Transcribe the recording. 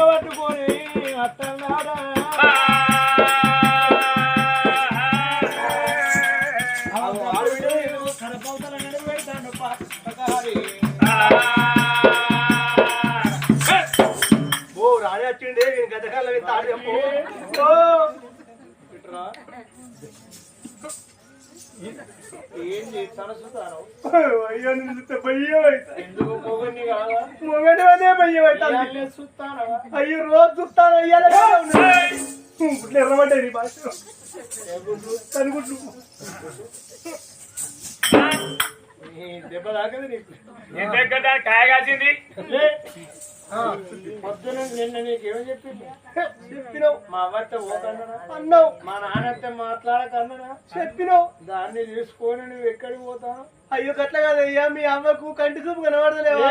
పట్టుకొని అత్తన్నారా కనపవుతాను నడుగు పెడతాను ఓ రాణి వచ్చిండే గతకాల తాడు ఏం చేస్తాను చూస్తాను అయ్యో చూస్తే భయ్యం ఎందుకు మొగని కాదా మొగని అదే భయ్యం అవుతాను చూస్తాను అయ్యో రోజు చూస్తాను అయ్యాలి ఎర్రబడ్డాయి నీ భాష కనుకుంటు దెబ్బ తాకది నీకు కాయ కాసింది పొద్దున నిన్న నీకేమో చెప్పింది చెప్పినావు మా అవ్వతో పోకన్నా అన్నావు మా నాన్నతో మాట్లాడకన్నా చెప్పినావు దాన్ని తీసుకొని నువ్వు ఎక్కడికి పోతావు అయ్యో గట్ల కాదయ్యా మీ అమ్మకు కంటి చూపు కనబడతలేవా